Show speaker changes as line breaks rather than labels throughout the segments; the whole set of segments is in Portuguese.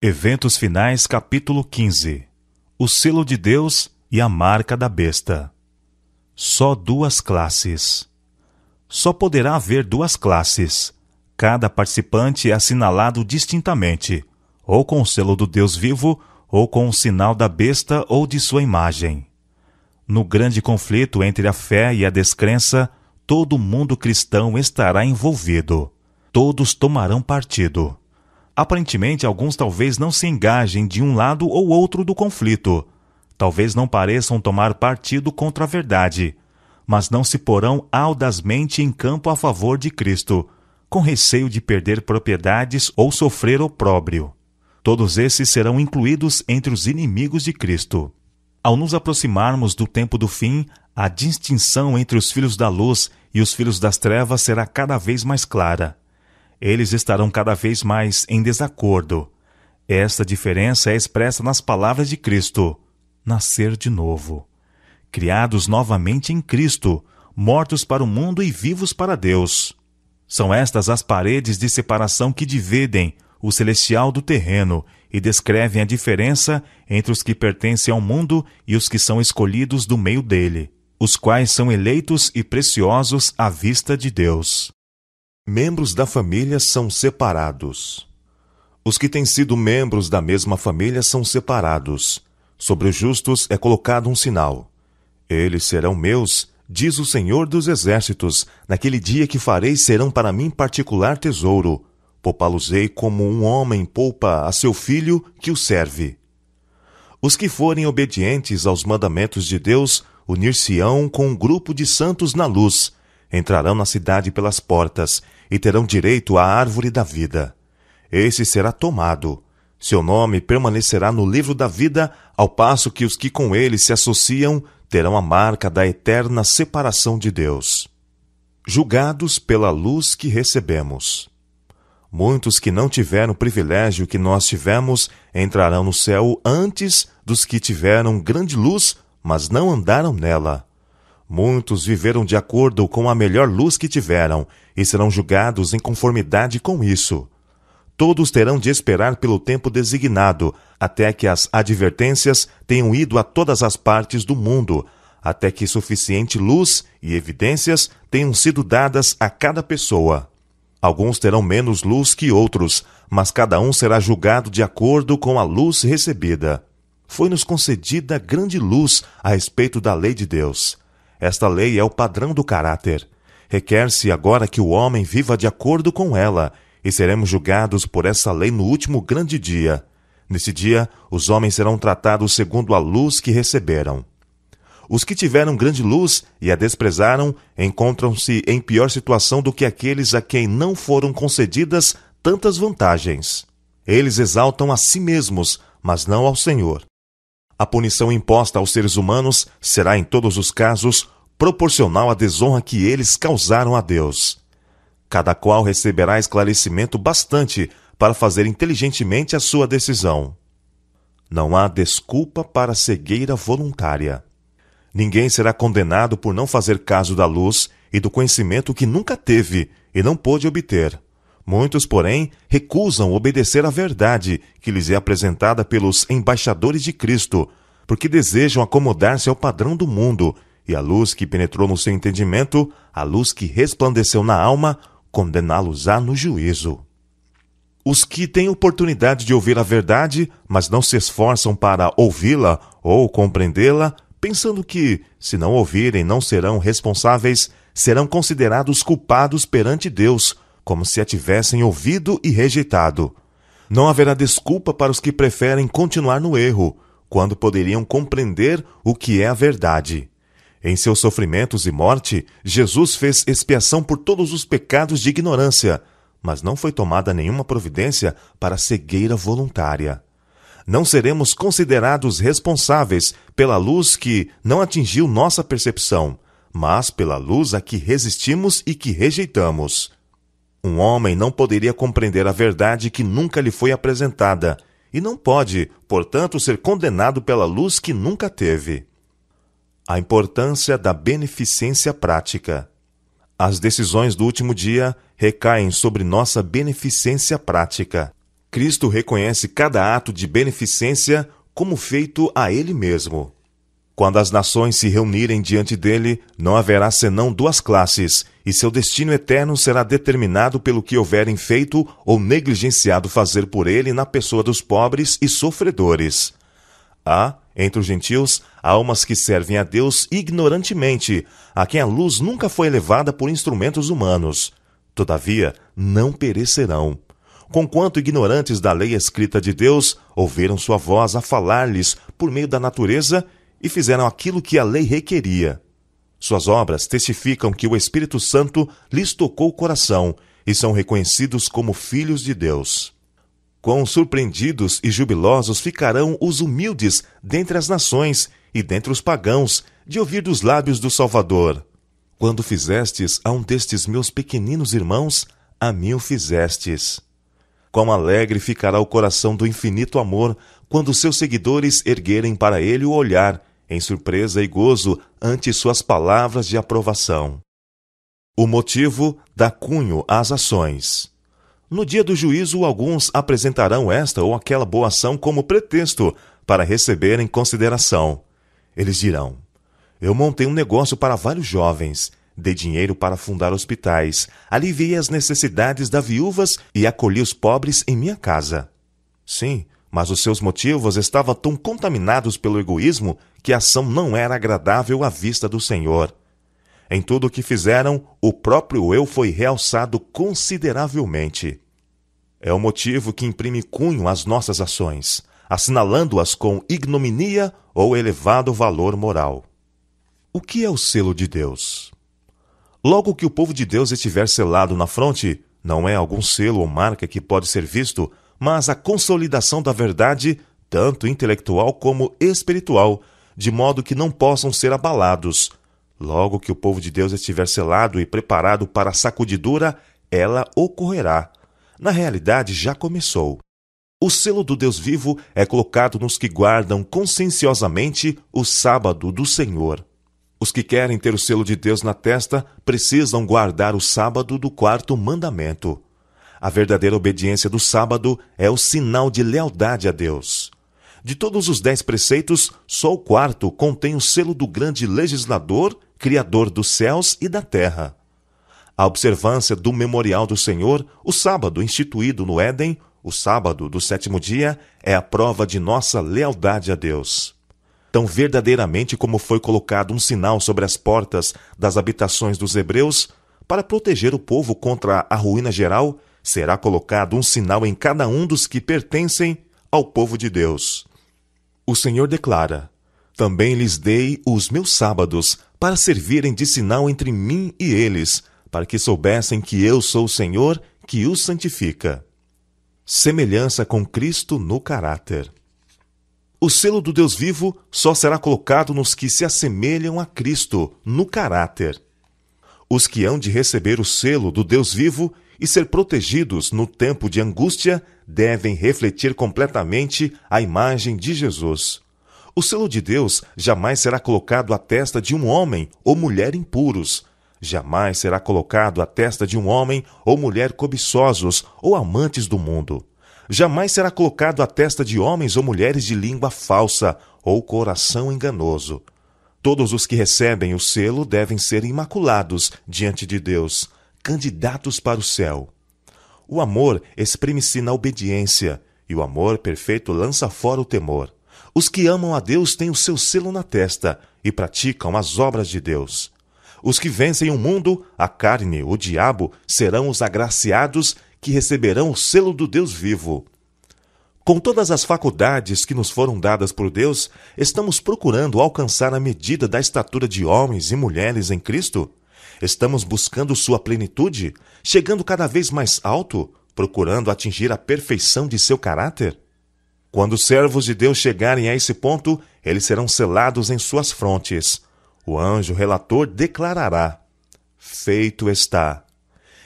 Eventos Finais, capítulo 15. O selo de Deus e a marca da besta. Só duas classes. Só poderá haver duas classes. Cada participante é assinalado distintamente, ou com o selo do Deus vivo, ou com o sinal da besta ou de sua imagem. No grande conflito entre a fé e a descrença, todo mundo cristão estará envolvido. Todos tomarão partido. Aparentemente, alguns talvez não se engajem de um lado ou outro do conflito. Talvez não pareçam tomar partido contra a verdade, mas não se porão audazmente em campo a favor de Cristo, com receio de perder propriedades ou sofrer opróbrio. Todos esses serão incluídos entre os inimigos de Cristo. Ao nos aproximarmos do tempo do fim, a distinção entre os filhos da luz e os filhos das trevas será cada vez mais clara. Eles estarão cada vez mais em desacordo. Esta diferença é expressa nas palavras de Cristo: nascer de novo. Criados novamente em Cristo, mortos para o mundo e vivos para Deus. São estas as paredes de separação que dividem o celestial do terreno e descrevem a diferença entre os que pertencem ao mundo e os que são escolhidos do meio dele, os quais são eleitos e preciosos à vista de Deus.
Membros da família são separados. Os que têm sido membros da mesma família são separados. Sobre os justos é colocado um sinal. Eles serão meus, diz o Senhor dos Exércitos, naquele dia que farei serão para mim particular tesouro. Poupá-los-ei como um homem poupa a seu filho que o serve. Os que forem obedientes aos mandamentos de Deus unir-se-ão com um grupo de santos na luz, entrarão na cidade pelas portas e terão direito à árvore da vida. Esse será tomado. Seu nome permanecerá no livro da vida, ao passo que os que com ele se associam terão a marca da eterna separação de Deus. Julgados pela luz que recebemos. Muitos que não tiveram o privilégio que nós tivemos entrarão no céu antes dos que tiveram grande luz, mas não andaram nela. Muitos viveram de acordo com a melhor luz que tiveram e serão julgados em conformidade com isso. Todos terão de esperar pelo tempo designado, até que as advertências tenham ido a todas as partes do mundo, até que suficiente luz e evidências tenham sido dadas a cada pessoa. Alguns terão menos luz que outros, mas cada um será julgado de acordo com a luz recebida. Foi-nos concedida grande luz a respeito da lei de Deus. Esta lei é o padrão do caráter. Requer-se agora que o homem viva de acordo com ela, e seremos julgados por essa lei no último grande dia. Nesse dia, os homens serão tratados segundo a luz que receberam. Os que tiveram grande luz e a desprezaram encontram-se em pior situação do que aqueles a quem não foram concedidas tantas vantagens. Eles exaltam a si mesmos, mas não ao Senhor. A punição imposta aos seres humanos será, em todos os casos, proporcional à desonra que eles causaram a Deus. Cada qual receberá esclarecimento bastante para fazer inteligentemente a sua decisão. Não há desculpa para cegueira voluntária. Ninguém será condenado por não fazer caso da luz e do conhecimento que nunca teve e não pôde obter. Muitos, porém, recusam obedecer à verdade que lhes é apresentada pelos embaixadores de Cristo, porque desejam acomodar-se ao padrão do mundo, e a luz que penetrou no seu entendimento, a luz que resplandeceu na alma, condená-los-á no juízo. Os que têm oportunidade de ouvir a verdade, mas não se esforçam para ouvi-la ou compreendê-la, pensando que, se não ouvirem, não serão responsáveis, serão considerados culpados perante Deus, como se a tivessem ouvido e rejeitado. Não haverá desculpa para os que preferem continuar no erro, quando poderiam compreender o que é a verdade. Em seus sofrimentos e morte, Jesus fez expiação por todos os pecados de ignorância, mas não foi tomada nenhuma providência para a cegueira voluntária. Não seremos considerados responsáveis pela luz que não atingiu nossa percepção, mas pela luz a que resistimos e que rejeitamos. Um homem não poderia compreender a verdade que nunca lhe foi apresentada, e não pode, portanto, ser condenado pela luz que nunca teve. A importância da beneficência prática. As decisões do último dia recaem sobre nossa beneficência prática. Cristo reconhece cada ato de beneficência como feito a Ele mesmo. Quando as nações se reunirem diante dele, não haverá senão duas classes, e seu destino eterno será determinado pelo que houverem feito ou negligenciado fazer por ele na pessoa dos pobres e sofredores. Há, entre os gentios, almas que servem a Deus ignorantemente, a quem a luz nunca foi elevada por instrumentos humanos. Todavia, não perecerão. Conquanto ignorantes da lei escrita de Deus, ouviram sua voz a falar-lhes por meio da natureza e fizeram aquilo que a lei requeria. Suas obras testificam que o Espírito Santo lhes tocou o coração e são reconhecidos como filhos de Deus. Quão surpreendidos e jubilosos ficarão os humildes dentre as nações e dentre os pagãos de ouvir dos lábios do Salvador: quando fizestes a um destes meus pequeninos irmãos, a mim o fizestes. Quão alegre ficará o coração do infinito amor quando seus seguidores erguerem para ele o olhar, em surpresa e gozo, ante suas palavras de aprovação. O motivo dá cunho às ações. No dia do juízo, alguns apresentarão esta ou aquela boa ação como pretexto para receberem consideração. Eles dirão: eu montei um negócio para vários jovens, dei dinheiro para fundar hospitais, aliviei as necessidades das viúvas e acolhi os pobres em minha casa. Sim, mas os seus motivos estavam tão contaminados pelo egoísmo que a ação não era agradável à vista do Senhor. Em tudo o que fizeram, o próprio eu foi realçado consideravelmente. É o motivo que imprime cunho às nossas ações, assinalando-as com ignominia ou elevado valor moral. O que é o selo de Deus? Logo que o povo de Deus estiver selado na fronte, não é algum selo ou marca que pode ser visto, mas a consolidação da verdade, tanto intelectual como espiritual, de modo que não possam ser abalados. Logo que o povo de Deus estiver selado e preparado para a sacudidura, ela ocorrerá. Na realidade, já começou. O selo do Deus vivo é colocado nos que guardam conscienciosamente o sábado do Senhor. Os que querem ter o selo de Deus na testa precisam guardar o sábado do quarto mandamento. A verdadeira obediência do sábado é o sinal de lealdade a Deus. De todos os 10 preceitos, só o quarto contém o selo do grande legislador, criador dos céus e da terra. A observância do memorial do Senhor, o sábado instituído no Éden, o sábado do 7º dia, é a prova de nossa lealdade a Deus. Tão verdadeiramente como foi colocado um sinal sobre as portas das habitações dos hebreus, para proteger o povo contra a ruína geral, será colocado um sinal em cada um dos que pertencem ao povo de Deus. O Senhor declara: também lhes dei os meus sábados para servirem de sinal entre mim e eles, para que soubessem que eu sou o Senhor que os santifica. Semelhança com Cristo no caráter. O selo do Deus vivo só será colocado nos que se assemelham a Cristo no caráter. Os que hão de receber o selo do Deus vivo e ser protegidos no tempo de angústia devem refletir completamente a imagem de Jesus. O selo de Deus jamais será colocado à testa de um homem ou mulher impuros. Jamais será colocado à testa de um homem ou mulher cobiçosos ou amantes do mundo. Jamais será colocado à testa de homens ou mulheres de língua falsa ou coração enganoso. Todos os que recebem o selo devem ser imaculados diante de Deus, candidatos para o céu. O amor exprime-se na obediência, e o amor perfeito lança fora o temor. Os que amam a Deus têm o seu selo na testa e praticam as obras de Deus. Os que vencem o mundo, a carne, o diabo, serão os agraciados que receberão o selo do Deus vivo. Com todas as faculdades que nos foram dadas por Deus, estamos procurando alcançar a medida da estatura de homens e mulheres em Cristo? Estamos buscando sua plenitude, chegando cada vez mais alto, procurando atingir a perfeição de seu caráter? Quando os servos de Deus chegarem a esse ponto, eles serão selados em suas frontes. O anjo relator declarará: feito está.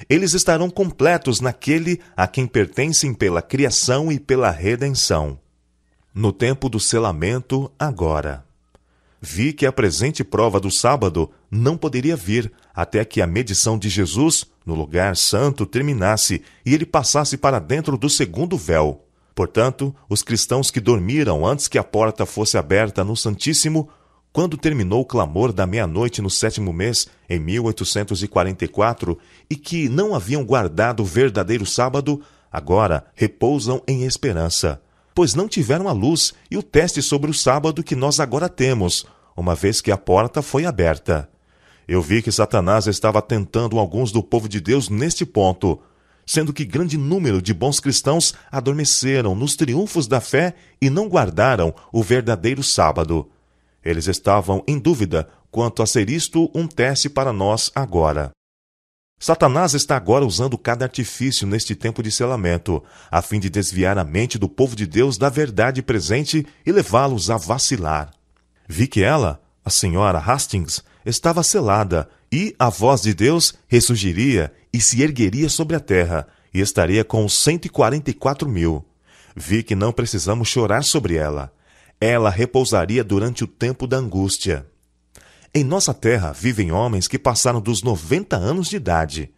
Eles estarão completos naquele a quem pertencem pela criação e pela redenção. No tempo do selamento, agora. Vi que a presente prova do sábado não poderia vir até que a medição de Jesus no lugar santo terminasse e ele passasse para dentro do segundo véu. Portanto, os cristãos que dormiram antes que a porta fosse aberta no Santíssimo, quando terminou o clamor da meia-noite no 7º mês, em 1844, e que não haviam guardado o verdadeiro sábado, agora repousam em esperança, pois não tiveram a luz e o teste sobre o sábado que nós agora temos, uma vez que a porta foi aberta. Eu vi que Satanás estava tentando alguns do povo de Deus neste ponto, sendo que grande número de bons cristãos adormeceram nos triunfos da fé e não guardaram o verdadeiro sábado. Eles estavam em dúvida quanto a ser isto um teste para nós agora. Satanás está agora usando cada artifício neste tempo de selamento, a fim de desviar a mente do povo de Deus da verdade presente e levá-los a vacilar. Vi que ela, a senhora Hastings, estava selada, e a voz de Deus ressurgiria e se ergueria sobre a terra, e estaria com os 144.000. Vi que não precisamos chorar sobre ela. Ela repousaria durante o tempo da angústia. Em nossa terra vivem homens que passaram dos 90 anos de idade.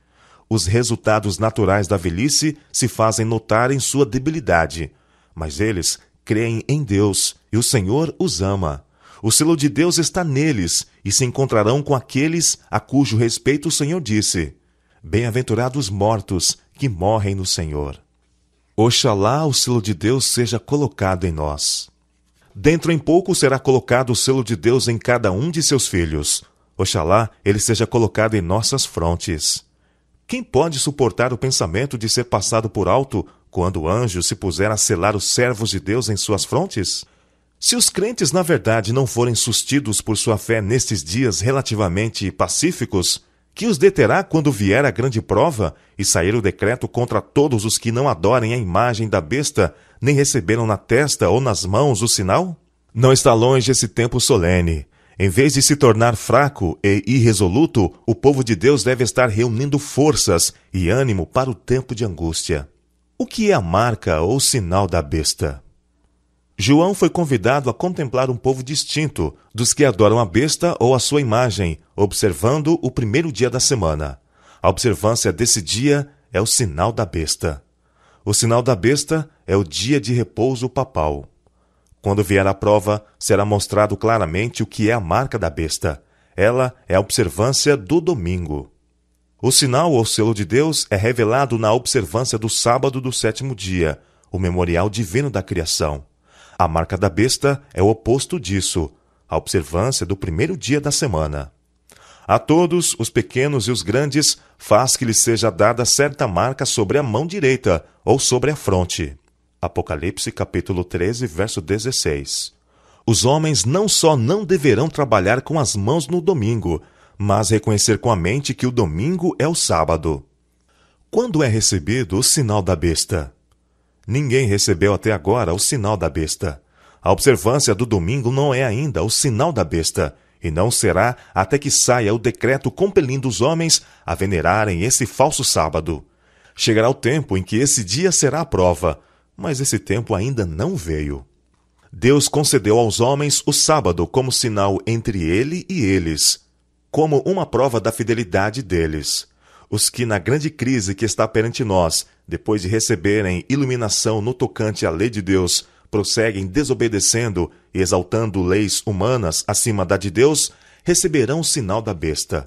Os resultados naturais da velhice se fazem notar em sua debilidade, mas eles creem em Deus, e o Senhor os ama. O selo de Deus está neles, e se encontrarão com aqueles a cujo respeito o Senhor disse: Bem-aventurados mortos que morrem no Senhor. Oxalá o selo de Deus seja colocado em nós. Dentro em pouco será colocado o selo de Deus em cada um de seus filhos. Oxalá ele seja colocado em nossas frontes. Quem pode suportar o pensamento de ser passado por alto quando o anjo se puser a selar os servos de Deus em suas frontes? Se os crentes, na verdade, não forem sustidos por sua fé nestes dias relativamente pacíficos, que os deterá quando vier a grande prova e sair o decreto contra todos os que não adorem a imagem da besta, nem receberam na testa ou nas mãos o sinal? Não está longe esse tempo solene. Em vez de se tornar fraco e irresoluto, o povo de Deus deve estar reunindo forças e ânimo para o tempo de angústia. O que é a marca ou sinal da besta? João foi convidado a contemplar um povo distinto dos que adoram a besta ou a sua imagem, observando o primeiro dia da semana. A observância desse dia é o sinal da besta. O sinal da besta é o dia de repouso papal. Quando vier a prova, será mostrado claramente o que é a marca da besta. Ela é a observância do domingo. O sinal ou selo de Deus é revelado na observância do sábado do 7º dia, o memorial divino da criação. A marca da besta é o oposto disso, a observância do primeiro dia da semana. A todos, os pequenos e os grandes, faz que lhes seja dada certa marca sobre a mão direita ou sobre a fronte. Apocalipse capítulo 13, verso 16. Os homens não só não deverão trabalhar com as mãos no domingo, mas reconhecer com a mente que o domingo é o sábado. Quando é recebido o sinal da besta? Ninguém recebeu até agora o sinal da besta. A observância do domingo não é ainda o sinal da besta, e não será até que saia o decreto compelindo os homens a venerarem esse falso sábado. Chegará o tempo em que esse dia será a prova, mas esse tempo ainda não veio. Deus concedeu aos homens o sábado como sinal entre ele e eles, como uma prova da fidelidade deles. Os que na grande crise que está perante nós, depois de receberem iluminação no tocante à lei de Deus, prosseguem desobedecendo e exaltando leis humanas acima da de Deus, receberão o sinal da besta.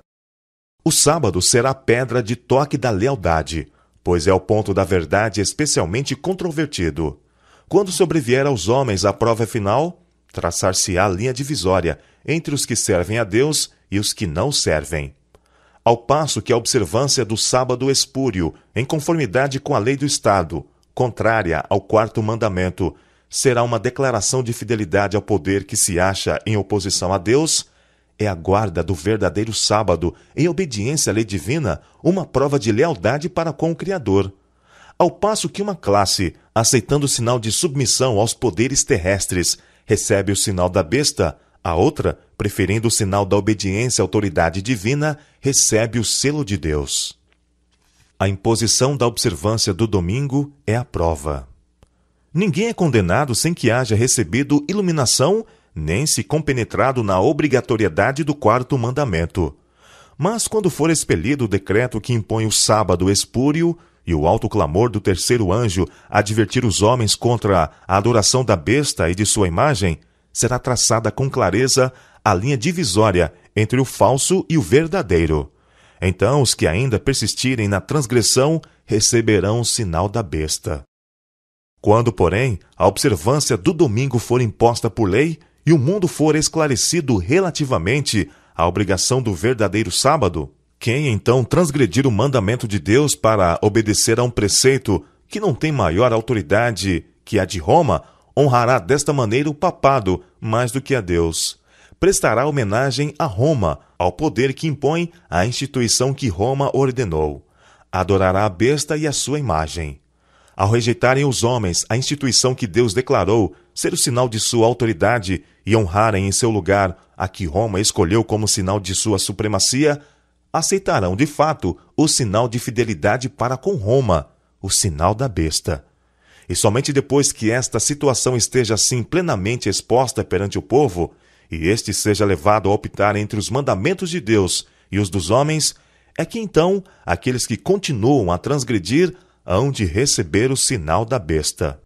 O sábado será a pedra de toque da lealdade, pois é o ponto da verdade especialmente controvertido. Quando sobrevier aos homens a prova final, traçar-se-á a linha divisória entre os que servem a Deus e os que não servem. Ao passo que a observância do sábado espúrio, em conformidade com a lei do Estado, contrária ao 4º mandamento, será uma declaração de fidelidade ao poder que se acha em oposição a Deus, é a guarda do verdadeiro sábado, em obediência à lei divina, uma prova de lealdade para com o Criador. Ao passo que uma classe, aceitando o sinal de submissão aos poderes terrestres, recebe o sinal da besta, a outra, preferindo o sinal da obediência à autoridade divina, recebe o selo de Deus. A imposição da observância do domingo é a prova. Ninguém é condenado sem que haja recebido iluminação, nem se compenetrado na obrigatoriedade do 4º mandamento. Mas quando for expelido o decreto que impõe o sábado espúrio, e o alto clamor do terceiro anjo advertir os homens contra a adoração da besta e de sua imagem, será traçada com clareza a linha divisória entre o falso e o verdadeiro. Então os que ainda persistirem na transgressão receberão o sinal da besta. Quando, porém, a observância do domingo for imposta por lei e o mundo for esclarecido relativamente à obrigação do verdadeiro sábado, quem então transgredir o mandamento de Deus para obedecer a um preceito que não tem maior autoridade que a de Roma, honrará desta maneira o papado mais do que a Deus. Prestará homenagem a Roma, ao poder que impõe a instituição que Roma ordenou. Adorará a besta e a sua imagem. Ao rejeitarem os homens a instituição que Deus declarou ser o sinal de sua autoridade e honrarem em seu lugar a que Roma escolheu como sinal de sua supremacia, aceitarão de fato o sinal de fidelidade para com Roma, o sinal da besta. E somente depois que esta situação esteja assim plenamente exposta perante o povo, e este seja levado a optar entre os mandamentos de Deus e os dos homens, é que então aqueles que continuam a transgredir hão de receber o sinal da besta.